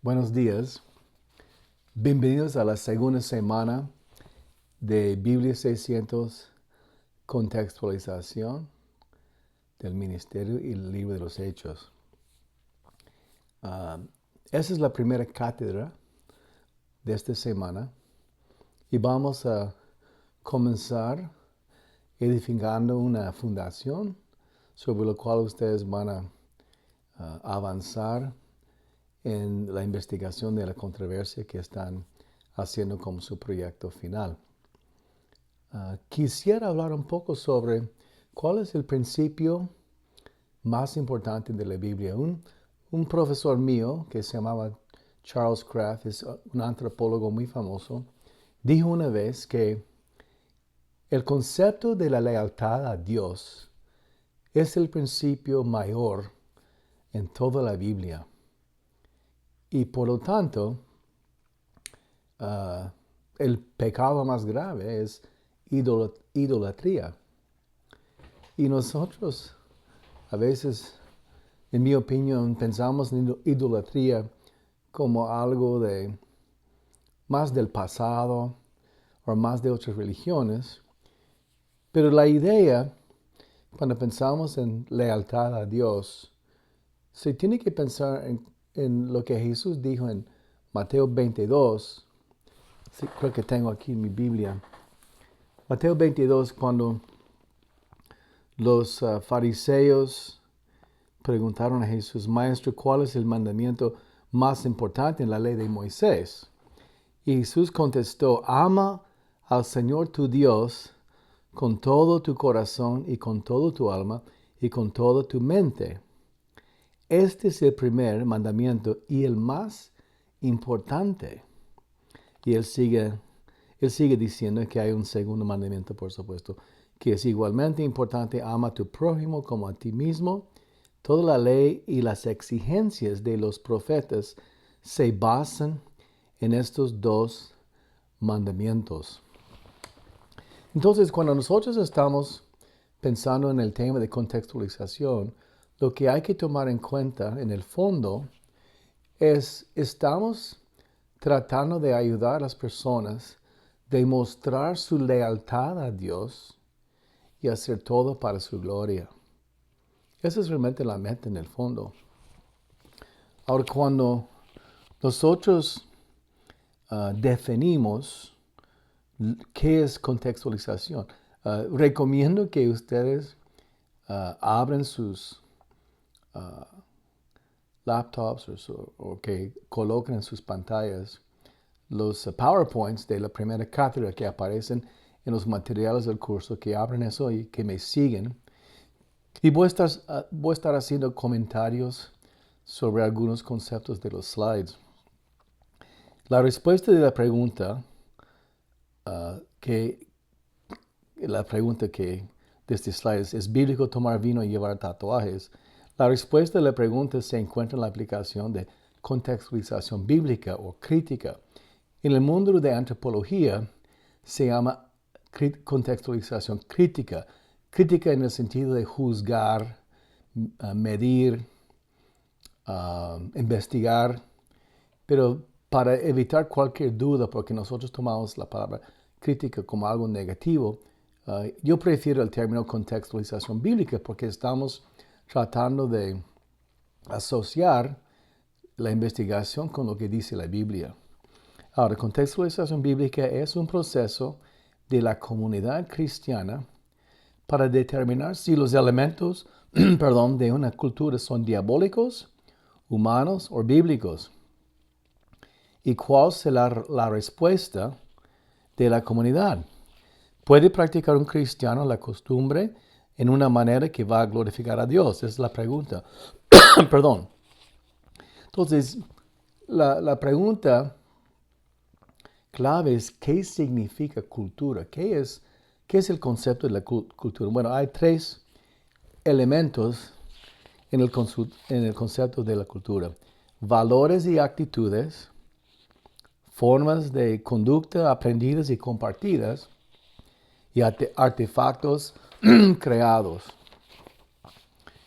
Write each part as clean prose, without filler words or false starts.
Buenos días. Bienvenidos a la segunda semana de Biblia 600 Contextualización del Ministerio y el Libro de los Hechos. Esa es la primera cátedra de esta semana y vamos a comenzar edificando una fundación sobre la cual ustedes van a avanzar en la investigación de la controversia que están haciendo como su proyecto final. Quisiera hablar un poco sobre cuál es el principio más importante de la Biblia. Un profesor mío que se llamaba Charles Kraft, es un antropólogo muy famoso, dijo una vez que el concepto de la lealtad a Dios es el principio mayor en toda la Biblia. Y por lo tanto, el pecado más grave es idolatría. Y nosotros, a veces, en mi opinión, pensamos en idolatría como algo de más del pasado o más de otras religiones. Pero la idea, cuando pensamos en lealtad a Dios, se tiene que pensar en lo que Jesús dijo en Mateo 22. Sí, creo que tengo aquí en mi Biblia. Mateo 22, cuando los fariseos preguntaron a Jesús: Maestro, ¿cuál es el mandamiento más importante en la ley de Moisés? Y Jesús contestó: ama al Señor tu Dios con todo tu corazón y con todo tu alma y con toda tu mente. Este es el primer mandamiento y el más importante. Y él sigue diciendo que hay un segundo mandamiento, por supuesto, que es igualmente importante: ama a tu prójimo como a ti mismo. Toda la ley y las exigencias de los profetas se basan en estos dos mandamientos. Entonces, cuando nosotros estamos pensando en el tema de contextualización, lo que hay que tomar en cuenta, en el fondo, es estamos tratando de ayudar a las personas a demostrar su lealtad a Dios y hacer todo para su gloria. Esa es realmente la meta en el fondo. Ahora, cuando nosotros definimos qué es contextualización, recomiendo que ustedes abran sus laptops o que coloquen en sus pantallas los PowerPoints de la primera cátedra que aparecen en los materiales del curso, que abran eso y que me siguen. Y voy a estar haciendo comentarios sobre algunos conceptos de los slides. La respuesta de la pregunta que de este slide ¿es bíblico tomar vino y llevar tatuajes? La respuesta de la pregunta se encuentra en la aplicación de contextualización bíblica o crítica. En el mundo de antropología se llama contextualización crítica. Crítica en el sentido de juzgar, medir, investigar, pero para evitar cualquier duda, porque nosotros tomamos la palabra crítica como algo negativo, yo prefiero el término contextualización bíblica porque estamos tratando de asociar la investigación con lo que dice la Biblia. Ahora, contextualización bíblica es un proceso de la comunidad cristiana para determinar si los elementos de una cultura son diabólicos, humanos o bíblicos, y cuál será la respuesta de la comunidad. ¿Puede practicar un cristiano la costumbre en una manera que va a glorificar a Dios? Esa es la pregunta. Perdón. Entonces, la pregunta clave es: ¿qué significa cultura? ¿Qué es el concepto de la cultura? Bueno, hay tres elementos en el concepto de la cultura: valores y actitudes, formas de conducta aprendidas y compartidas, y artefactos creados.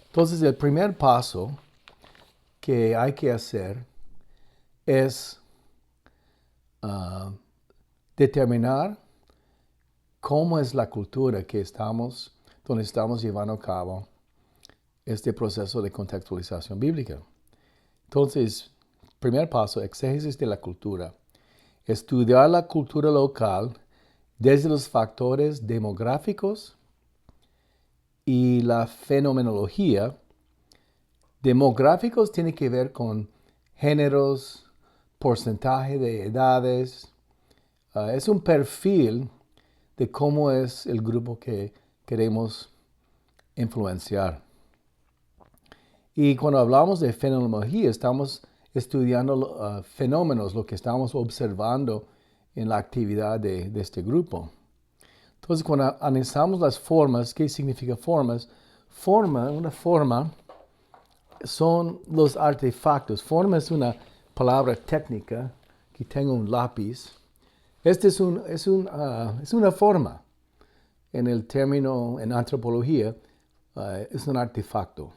Entonces, el primer paso que hay que hacer es determinar cómo es la cultura donde estamos llevando a cabo este proceso de contextualización bíblica. Entonces, primer paso, exégesis de la cultura. Estudiar la cultura local desde los factores demográficos y la fenomenología. Demográficos tiene que ver con géneros, porcentaje de edades. Es un perfil de cómo es el grupo que queremos influenciar. Y cuando hablamos de fenomenología, estamos estudiando fenómenos, lo que estamos observando en la actividad de este grupo. Entonces, cuando analizamos las formas, ¿qué significa formas? Una forma son los artefactos. Forma es una palabra técnica. Aquí tengo un lápiz. Este es una forma. En el término, en antropología, es un artefacto.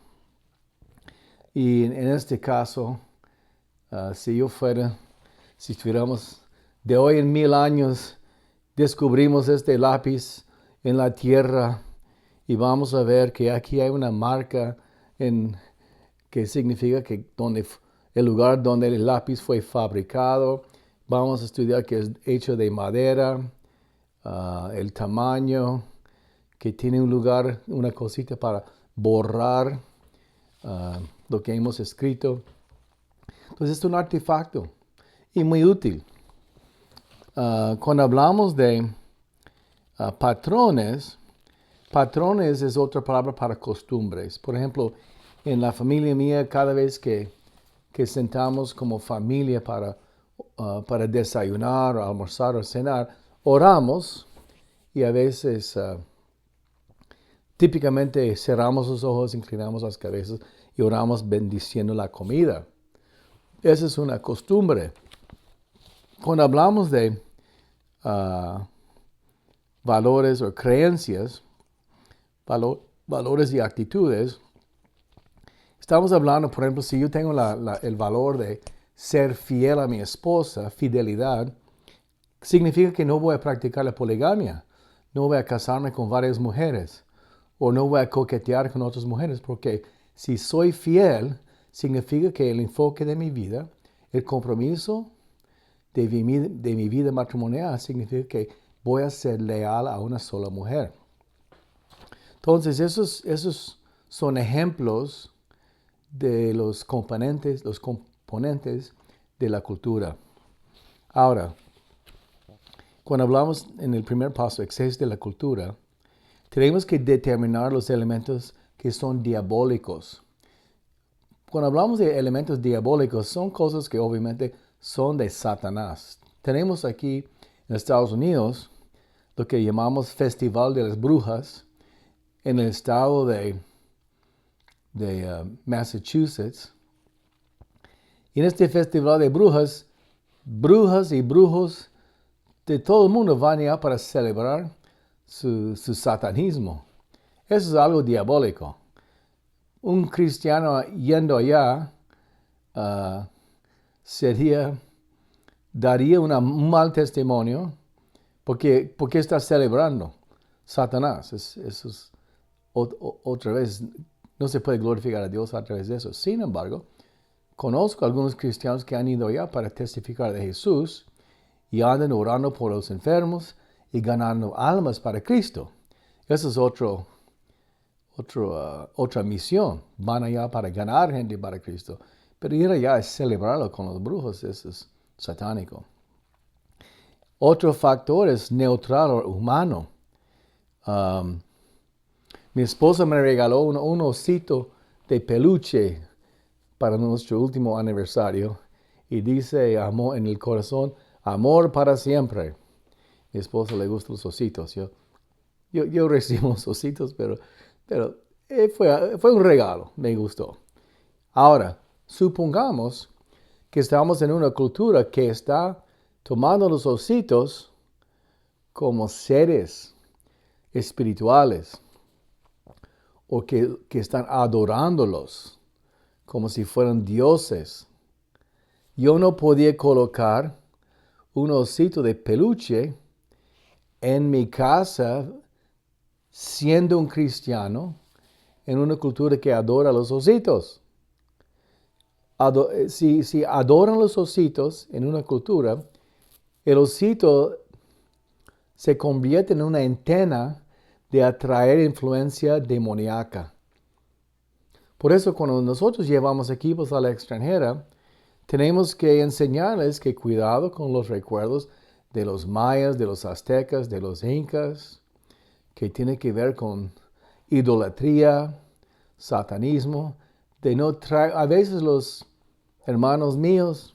Y en este caso, si estuviéramos de hoy en 1000 años, descubrimos este lápiz en la tierra y vamos a ver que aquí hay una marca que significa que el lugar donde el lápiz fue fabricado. Vamos a estudiar que es hecho de madera, el tamaño, que tiene un lugar, una cosita para borrar lo que hemos escrito. Entonces es un artefacto y muy útil. Cuando hablamos de patrones es otra palabra para costumbres. Por ejemplo, en la familia mía, cada vez que sentamos como familia para desayunar, o almorzar o cenar, oramos y a veces típicamente cerramos los ojos, inclinamos las cabezas y oramos bendiciendo la comida. Esa es una costumbre. Cuando hablamos de valores o creencias, valores y actitudes, estamos hablando, por ejemplo, si yo tengo el valor de ser fiel a mi esposa, fidelidad, significa que no voy a practicar la poligamia, no voy a casarme con varias mujeres, o no voy a coquetear con otras mujeres, porque si soy fiel, significa que el enfoque de mi vida, el compromiso de mi vida matrimonial, significa que voy a ser leal a una sola mujer. Entonces, esos son ejemplos de los componentes de la cultura. Ahora, cuando hablamos en el primer paso, exceso de la cultura, tenemos que determinar los elementos que son diabólicos. Cuando hablamos de elementos diabólicos, son cosas que obviamente son de Satanás. Tenemos aquí en Estados Unidos lo que llamamos Festival de las Brujas en el estado de Massachusetts. Y en este Festival de brujas y brujos de todo el mundo van allá para celebrar su satanismo. Eso es algo diabólico. Un cristiano yendo allá daría un mal testimonio porque está celebrando Satanás. Eso es otra vez, no se puede glorificar a Dios a través de eso. Sin embargo, conozco algunos cristianos que han ido allá para testificar de Jesús y andan orando por los enfermos y ganando almas para Cristo. Esa es otra misión. Van allá para ganar gente para Cristo. Pero ir allá es celebrarlo con los brujos. Eso es satánico. Otro factor es neutral o humano. Mi esposa me regaló un osito de peluche para nuestro último aniversario y dice amor en el corazón, amor para siempre. Mi esposa le gustan los ositos. Yo recibo los ositos, pero fue un regalo, me gustó. Ahora, supongamos que estamos en una cultura que está tomando los ositos como seres espirituales o que están adorándolos como si fueran dioses. yo no podía colocar un osito de peluche en mi casa siendo un cristiano en una cultura que adora los ositos. Si adoran los ositos en una cultura, el osito se convierte en una antena de atraer influencia demoníaca. Por eso cuando nosotros llevamos equipos a la extranjera, tenemos que enseñarles que cuidado con los recuerdos de los mayas, de los aztecas, de los incas, que tiene que ver con idolatría, satanismo, de no traer, a veces los hermanos míos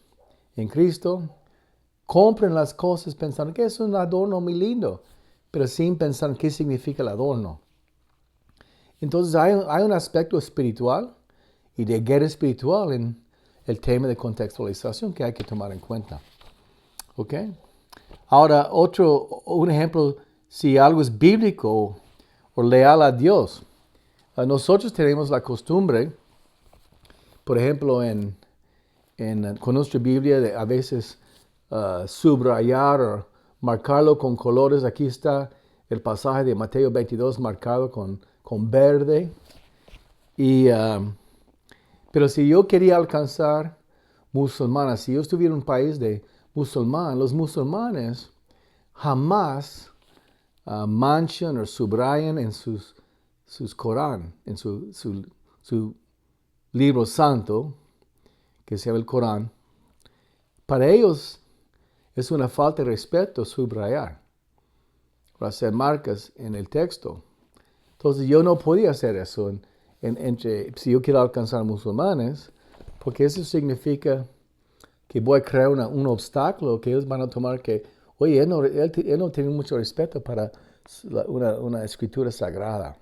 en Cristo compren las cosas pensando que es un adorno muy lindo, pero sin pensar qué significa el adorno. Entonces hay un aspecto espiritual y de guerra espiritual en el tema de contextualización que hay que tomar en cuenta. ¿Ok? Ahora, un ejemplo, si algo es bíblico o leal a Dios. Nosotros tenemos la costumbre, por ejemplo, con nuestra Biblia, de a veces subrayar o marcarlo con colores. Aquí está el pasaje de Mateo 22 marcado con verde. Pero si yo quería alcanzar musulmanes, si yo estuviera en un país de musulmanes, los musulmanes jamás manchan o subrayan en sus Corán, en su libro santo, que se llama el Corán. Para ellos es una falta de respeto subrayar o hacer marcas en el texto. Entonces yo no podía hacer eso si yo quiero alcanzar musulmanes, porque eso significa que voy a crear un obstáculo que ellos van a tomar que, oye, él no tiene mucho respeto para una escritura sagrada.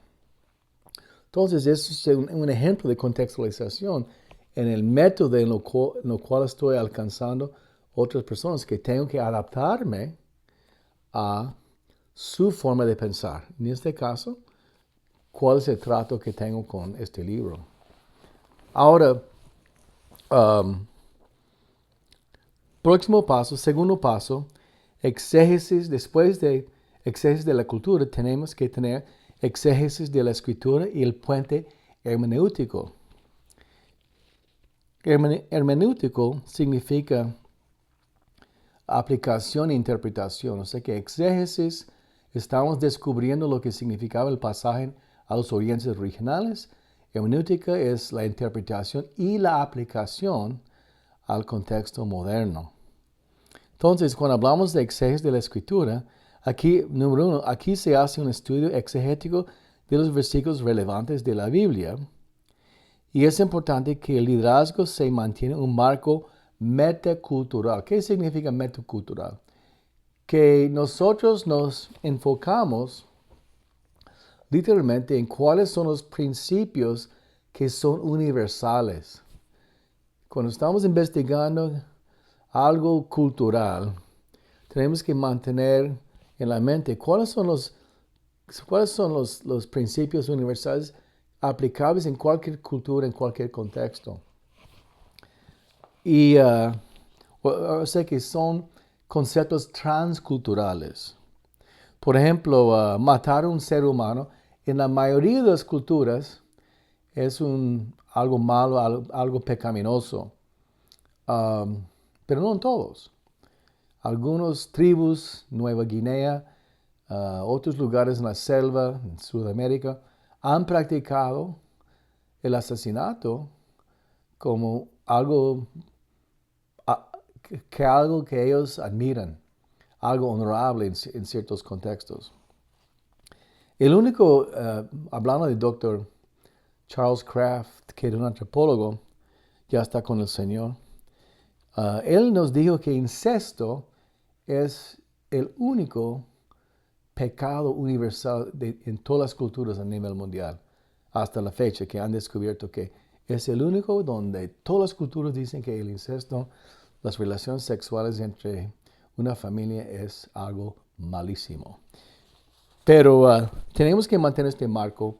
Entonces, eso es un ejemplo de contextualización en el método en lo cual estoy alcanzando otras personas, que tengo que adaptarme a su forma de pensar. En este caso, ¿cuál es el trato que tengo con este libro? Ahora, próximo paso, segundo paso, exégesis. Después de exégesis de la cultura, tenemos que tener exégesis de la escritura y el puente hermenéutico. Hermenéutico significa aplicación e interpretación. O sea que exégesis, estamos descubriendo lo que significaba el pasaje a los orientes originales. Hermenéutica es la interpretación y la aplicación al contexto moderno. Entonces, cuando hablamos de exégesis de la escritura, aquí, número uno, aquí se hace un estudio exegético de los versículos relevantes de la Biblia. Y es importante que el liderazgo se mantiene en un marco metacultural. ¿Qué significa metacultural? Que nosotros nos enfocamos literalmente en cuáles son los principios que son universales. Cuando estamos investigando algo cultural, tenemos que mantener en la mente cuáles son los principios universales aplicables en cualquier cultura, en cualquier contexto. Y o sea que son conceptos transculturales. Por ejemplo, matar a un ser humano en la mayoría de las culturas es algo malo, algo pecaminoso. Pero no en todos. Algunas tribus, Nueva Guinea, otros lugares en la selva, en Sudamérica, han practicado el asesinato como algo que ellos admiran, algo honorable en ciertos contextos. El único, hablando del doctor Charles Kraft, que era un antropólogo, ya está con el Señor, él nos dijo que incesto es el único pecado universal en todas las culturas a nivel mundial, hasta la fecha, que han descubierto que es el único donde todas las culturas dicen que el incesto, las relaciones sexuales entre una familia es algo malísimo. Pero tenemos que mantener este marco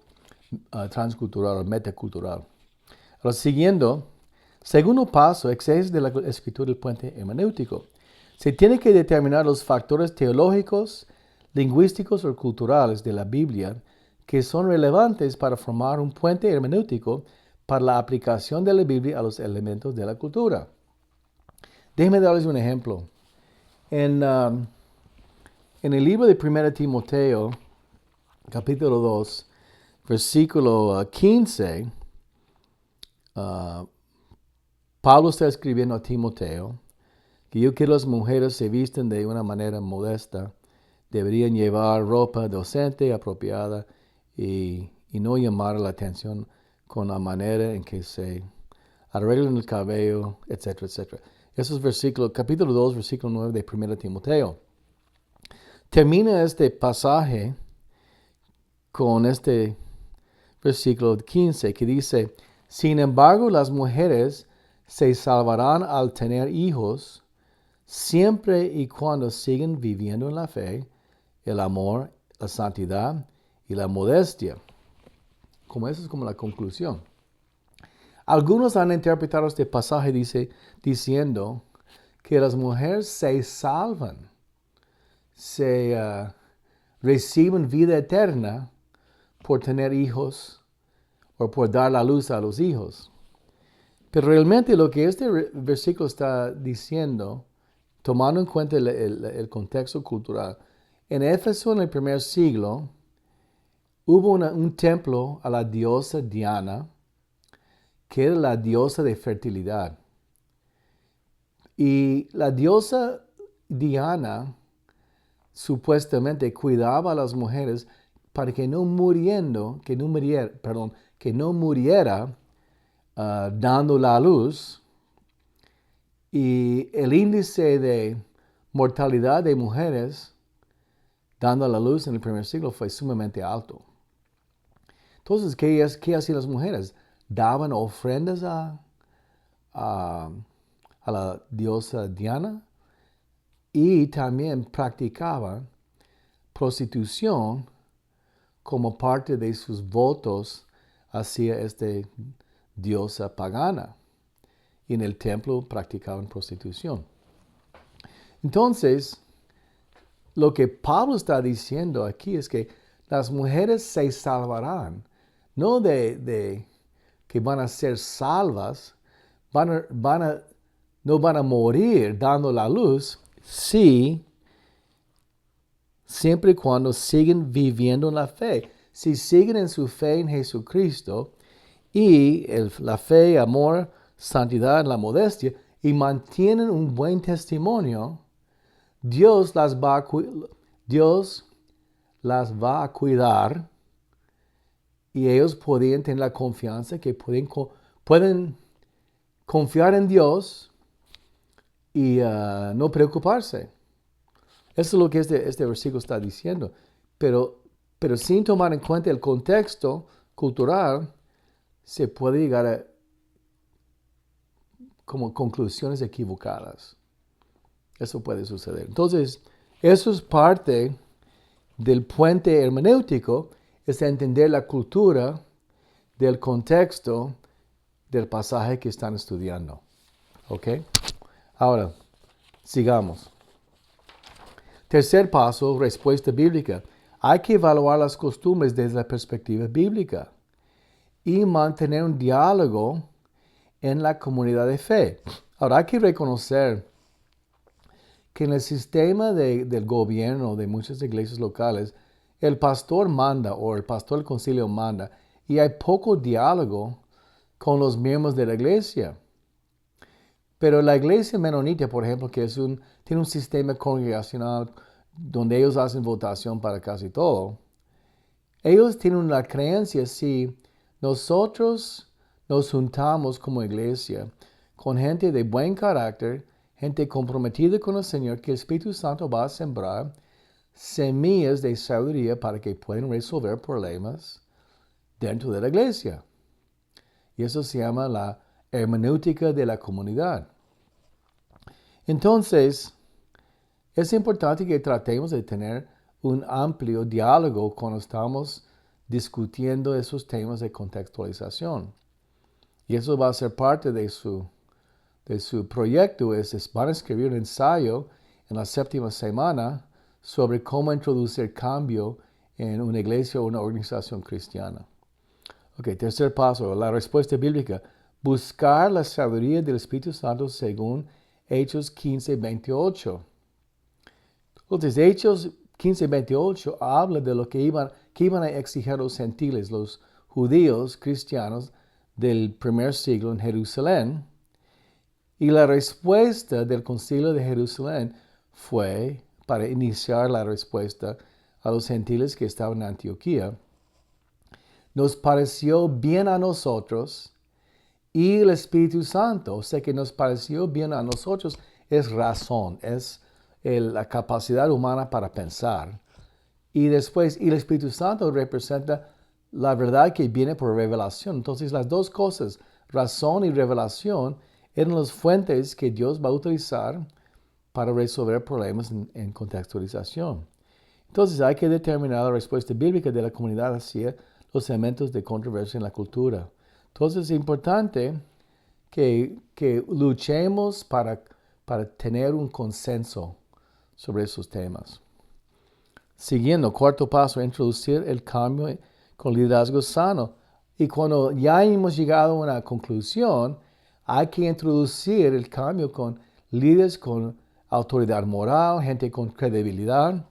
transcultural o metacultural. Ahora, siguiendo, Segundo paso, exégesis de la escritura del puente hermenéutico. Se tiene que determinar los factores teológicos, lingüísticos o culturales de la Biblia que son relevantes para formar un puente hermenéutico para la aplicación de la Biblia a los elementos de la cultura. Déjenme darles un ejemplo. En el libro de 1 Timoteo, capítulo 2, versículo 15, Pablo está escribiendo a Timoteo que yo quiero que las mujeres se visten de una manera modesta, deberían llevar ropa decente, apropiada y no llamar la atención con la manera en que se arreglan el cabello, etcétera, etcétera. Eso es versículo, capítulo 2, versículo 9 de 1 Timoteo. Termina este pasaje con este versículo 15 que dice, sin embargo, las mujeres se salvarán al tener hijos siempre y cuando siguen viviendo en la fe, el amor, la santidad y la modestia. Como eso es como la conclusión. Algunos han interpretado este pasaje diciendo que las mujeres se salvan, se reciben vida eterna por tener hijos o por dar la luz a los hijos. Pero realmente lo que este versículo está diciendo, tomando en cuenta el contexto cultural, en Éfeso en el primer siglo hubo un templo a la diosa Diana, que era la diosa de fertilidad. Y la diosa Diana supuestamente cuidaba a las mujeres para que no muriera dando la luz. Y el índice de mortalidad de mujeres dando la luz en el primer siglo fue sumamente alto. Entonces, ¿qué hacían las mujeres? Daban ofrendas a la diosa Diana y también practicaban prostitución como parte de sus votos hacia esta diosa pagana. Y en el templo practicaban prostitución. Entonces, lo que Pablo está diciendo aquí es que las mujeres se salvarán, no de que van a ser salvas, no van a morir dando la luz, siempre y cuando siguen viviendo en la fe. Si siguen en su fe en Jesucristo y la fe, amor, santidad, la modestia, y mantienen un buen testimonio, Dios las va a cuidar y ellos podrían tener la confianza que pueden confiar en Dios y no preocuparse. Eso es lo que este versículo está diciendo. Pero sin tomar en cuenta el contexto cultural, se puede llegar a como conclusiones equivocadas. Eso puede suceder. Entonces, eso es parte del puente hermenéutico, es entender la cultura del contexto del pasaje que están estudiando. ¿Ok? Ahora, sigamos. Tercer paso, respuesta bíblica. Hay que evaluar las costumbres desde la perspectiva bíblica y mantener un diálogo en la comunidad de fe. Ahora, hay que reconocer que en el sistema del gobierno de muchas iglesias locales, el pastor manda o el pastor del concilio manda y hay poco diálogo con los miembros de la iglesia. Pero la iglesia menonita, por ejemplo, que tiene un sistema congregacional donde ellos hacen votación para casi todo, ellos tienen una creencia: si nosotros nos juntamos como iglesia con gente de buen carácter, gente comprometida con el Señor, que el Espíritu Santo va a sembrar semillas de sabiduría para que puedan resolver problemas dentro de la iglesia. Y eso se llama la hermenéutica de la comunidad. Entonces, es importante que tratemos de tener un amplio diálogo cuando estamos discutiendo esos temas de contextualización. Y eso va a ser parte de su proyecto. Van a escribir un ensayo en la 7ª semana sobre cómo introducir cambio en una iglesia o una organización cristiana. Ok, tercer paso, la respuesta bíblica. Buscar la sabiduría del Espíritu Santo según Hechos 15:28. Entonces, Hechos 15:28 habla de lo que iban a exigir los gentiles, los judíos cristianos del primer siglo en Jerusalén. Y la respuesta del Concilio de Jerusalén fue para iniciar la respuesta a los gentiles que estaban en Antioquía. Nos pareció bien a nosotros y el Espíritu Santo, o sea que nos pareció bien a nosotros, es razón, es la capacidad humana para pensar. Y después, y el Espíritu Santo representa la verdad que viene por revelación. Entonces, las dos cosas, razón y revelación, eran las fuentes que Dios va a utilizar para resolver problemas en contextualización. Entonces, hay que determinar la respuesta bíblica de la comunidad hacia los elementos de controversia en la cultura. Entonces, es importante que luchemos para tener un consenso sobre esos temas. Siguiendo, cuarto paso, introducir el cambio con liderazgo sano. Y cuando ya hemos llegado a una conclusión, hay que introducir el cambio con líderes con autoridad moral, gente con credibilidad.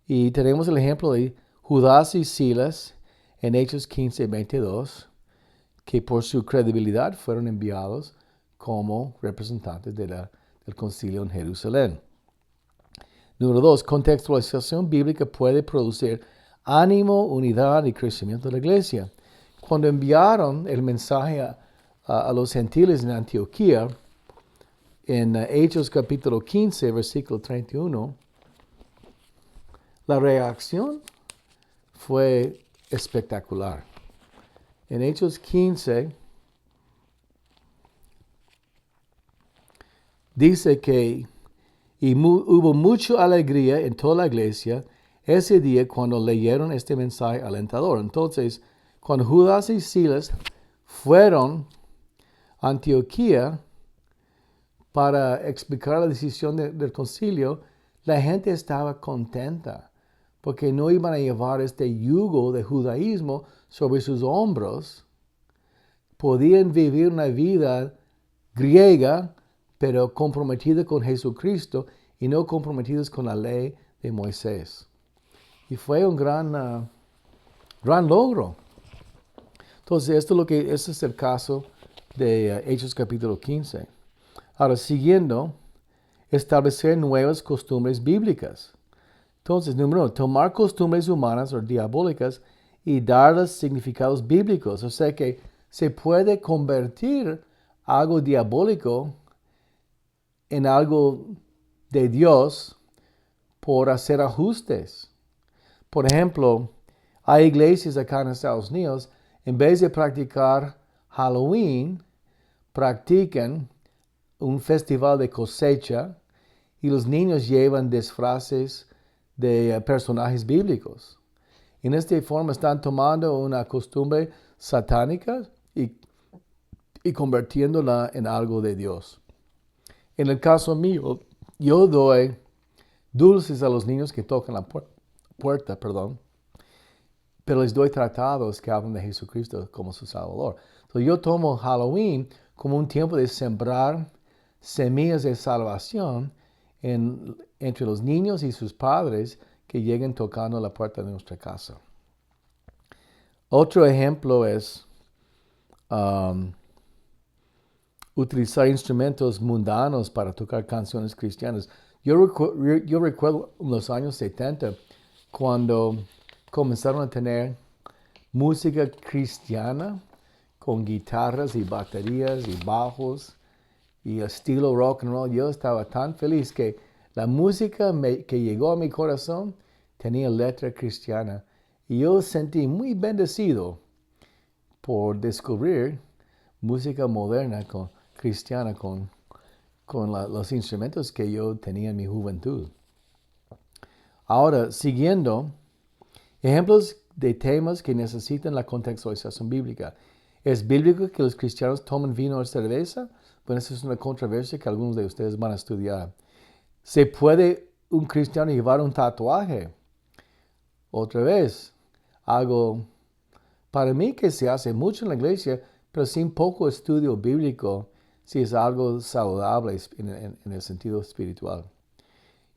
Y tenemos el ejemplo de Judas y Silas en Hechos 15:22, que por su credibilidad fueron enviados como representantes del concilio en Jerusalén. Número 2, contextualización bíblica puede producir ánimo, unidad y crecimiento de la iglesia. Cuando enviaron el mensaje a los gentiles en Antioquía, en Hechos capítulo 15, versículo 31, la reacción fue espectacular. En Hechos 15 dice que hubo mucha alegría en toda la iglesia ese día cuando leyeron este mensaje alentador. Entonces, cuando Judas y Silas fueron a Antioquía para explicar la decisión del concilio, la gente estaba contenta porque no iban a llevar este yugo de judaísmo sobre sus hombros. Podían vivir una vida griega, pero comprometidos con Jesucristo y no comprometidos con la ley de Moisés. Y fue un gran logro. Entonces, este es el caso de Hechos capítulo 15. Ahora, siguiendo, establecer nuevas costumbres bíblicas. Entonces, número 1, tomar costumbres humanas o diabólicas y darles significados bíblicos. O sea que se puede convertir algo diabólico en algo de Dios por hacer ajustes. Por ejemplo, hay iglesias acá en Estados Unidos, en vez de practicar Halloween, practican un festival de cosecha y los niños llevan disfraces de personajes bíblicos. En esta forma están tomando una costumbre satánica y convirtiéndola en algo de Dios. En el caso mío, yo doy dulces a los niños que tocan la puerta, pero les doy tratados que hablan de Jesucristo como su Salvador. Entonces yo tomo Halloween como un tiempo de sembrar semillas de salvación entre los niños y sus padres que lleguen tocando la puerta de nuestra casa. Otro ejemplo es utilizar instrumentos mundanos para tocar canciones cristianas. Yo recuerdo en los años 70 cuando comenzaron a tener música cristiana con guitarras y baterías y bajos y estilo rock and roll. Yo estaba tan feliz que la música que llegó a mi corazón tenía letra cristiana. Y yo sentí muy bendecido por descubrir música moderna cristiana con los instrumentos que yo tenía en mi juventud. Ahora, siguiendo, ejemplos de temas que necesitan la contextualización bíblica. ¿Es bíblico que los cristianos tomen vino o cerveza? Bueno, esa es una controversia que algunos de ustedes van a estudiar. ¿Se puede un cristiano llevar un tatuaje? Otra vez, para mí que se hace mucho en la iglesia, pero sin poco estudio bíblico, si es algo saludable en el sentido espiritual.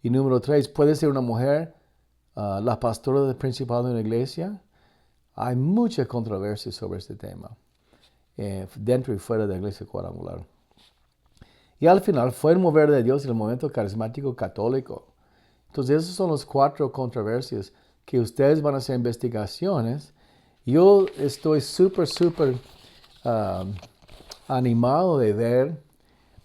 Y número 3, ¿puede ser una mujer la pastora del principal de una iglesia? Hay mucha controversia sobre este tema, dentro y fuera de la iglesia cuadrangular. Y al final fue el mover de Dios en el movimiento carismático católico. Entonces, esas son las 4 controversias que ustedes van a hacer investigaciones. Yo estoy súper animado de ver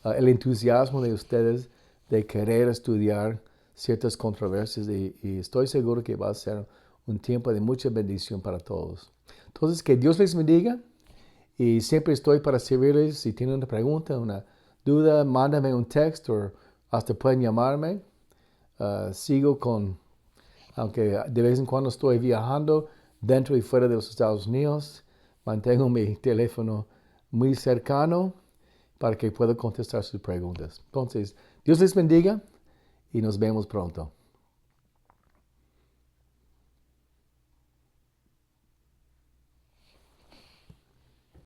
el entusiasmo de ustedes de querer estudiar ciertas controversias y estoy seguro que va a ser un tiempo de mucha bendición para todos. Entonces, que Dios les bendiga y siempre estoy para servirles. Si tienen una pregunta, una duda, mándame un texto o hasta pueden llamarme. Sigo aunque de vez en cuando estoy viajando dentro y fuera de los Estados Unidos, mantengo mi teléfono muy cercano para que pueda contestar sus preguntas. Entonces, Dios les bendiga y nos vemos pronto.